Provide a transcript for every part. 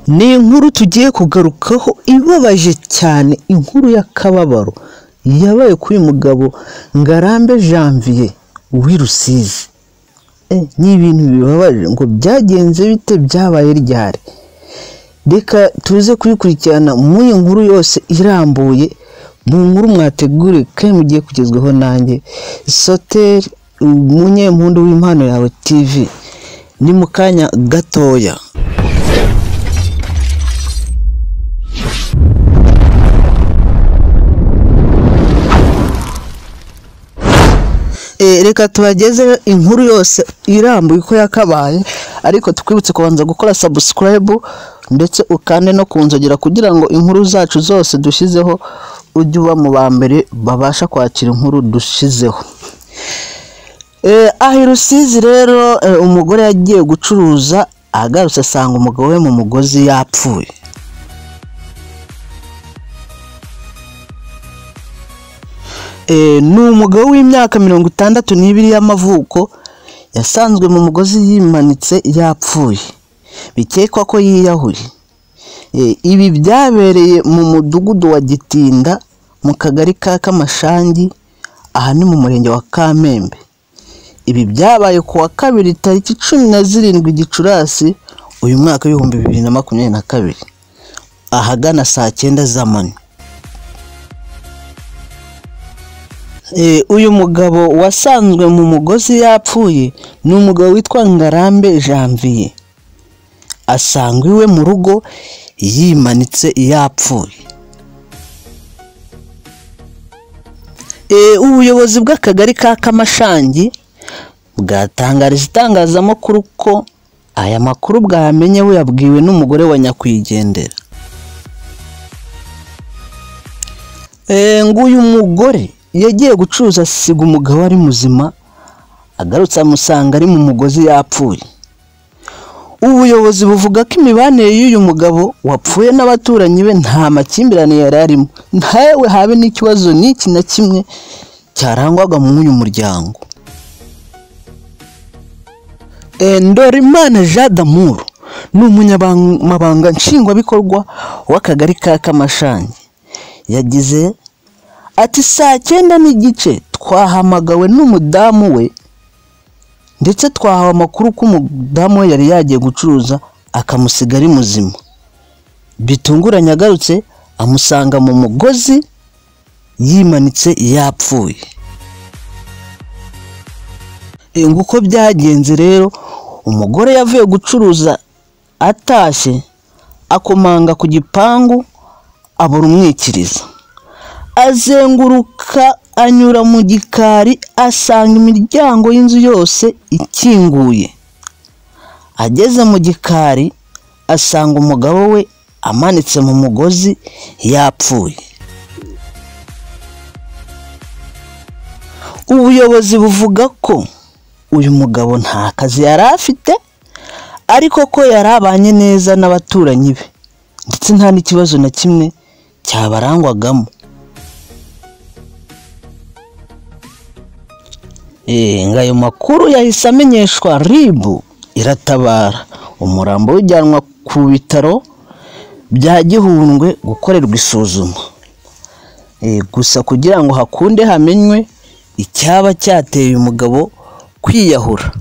ni inkuru tugiye kugarukaho ibabaje cyane, inkuru y'akababaro yabaye kuri mugabo Ngarambe Janvier w'i Rusizi. Ni ibintu bibabaje, ngo byagenze bite, byabaye ryari? Reka tuze kuyikurikirana mu inkuru yose irambuye, mu nkuru mwategure kandi mugiye kugezweho nanjye Soter Munyempundu w'Impano Yawe TV. Ni mu kanya gatoya. Reka tubageze inkuru yose irambuye uko yakabaye, ariko tukwibutse kubanza gukora subscribe ndetse ukande no kunzogera kugira ngo inkuru zacu zose dushizeho ujye uba mu bambere babasha kwakira inkuru dushizeho. Aho Rusizi rero umugore yagiye gucuruza, agarutse asanga umugabo we mu mugozi yapfuye. Ni umugabo w'imyaka 62 y'amavuko, yasanzwe mu mugozi yimanitse yapfuye, bikekwa ko yiyahuye. Ibi byabereye mu mudugudu wa Gitinda mu kagari ka Kamashangi, aha ni mu murenge wa Kamembe. Ibi byabaye ku wa kabiri tariki 17 Gicurasi uyu mwaka w'ibihumbi 2022 ahagana saa 9 z'amanywa. Uyu mugabo wasanzwe mu mugozi yapfuye ni umugabo witwa Ngarambe Janvier, asangwa iwe mu rugo yimanitse yapfuye. Ubuyobozi bw'akagari ka Kamashangi bwatangarije itangazamakuru ko aya makuru bwamenye we yabwiwe n'umugore wa nyakwigendera. Ngo uyu mugore yagiye gucuruza asiga umugabo ari muzima, agarutse amusanga ari mu mugozi yapfuye. Ubuyobozi buvuga ko imibanire y'uyu mugabo wapfuye n'abaturanyi be nta makimbirane yari arimo, ntawe habe n'ikibazo n'iki na kimwe cyarangwaga mu uyu muryango. Ndorimana Jean d'Amour ni umunyamabanga nshingwabikorwa w'akagari ka Kamashangi, yagize ati saa 9 n'igice twahamagawe n'umudamu we, ndetse twahawe amakuru ko umudamu we yari yagiye gucuruza akamusiga ari muzima. Bitunguranye agarutse amusanga mu mugozi yimanitse yapfuye. Nguko byagenze rero, umugore yavuye gucuruza atashye akomanga ku gipangu abura umwikiriza, azenguruka anyura mu gikari asanga imiryango y'inzu yose ikinguye. Ageze mu gikari asanga umugabo we amanitse mu mugozi yapfuye. Ubuyobozi buvuga ko uyu mugabo nta kazi yari afite, ariko ko yarabanye neza n'abaturanyi be ndetse nta n'ikibazo na kimwe cyabarangwagamo. Ngayo makuru yahise amenyeshwa RIB iratabara, umurambo ujyanwa ku bitaro bya Gihundwe gukorerwa isuzuma. Gusa kugira ngo hakunde hamenywe icyaba cyateye umugabo kwiyahura.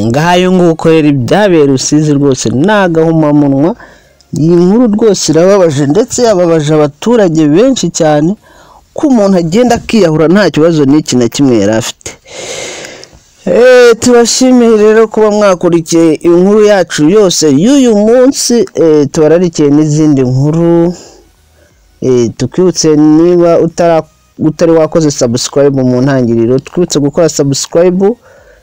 Ngayo nguko rero ibyabereye Rusizi rwose nagahumamunwa. Iyi nkuru rwose irababaje, ndetse yababaje abaturage benshi cyane ko umuntu agenda akiyahura nta kibazo n'iki na kimwe yari afite. Tubashimiye rero kuba mwakurikiye inkuru yacu yose y'uyu munsi. Tubararikiye n'izindi nkuru. Tukwibutse niba utari wakoze subscribe mu ntangiriro, twibutse gukora subscribe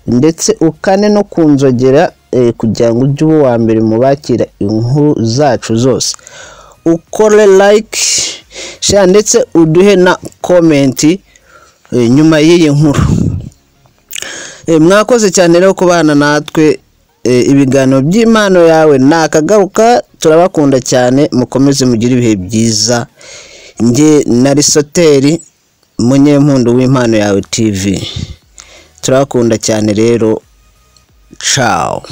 ndetse ukane no kunzogera kugira ngo ujye uba wa mbere mu bakira inkuru zacu zose. Ukore like, share ndetse uduhe na comment nyuma y'iyi nkuru. Mwakoze cyane rero kubana natwe. Ibiganiro by'Impano Yawe nakagaruka, turabakunda cyane, mukomeze mugire ibihe byiza. Nge nari Soter Munyempundu w'Impano Yawe TV. turakunda cyane rero ciao.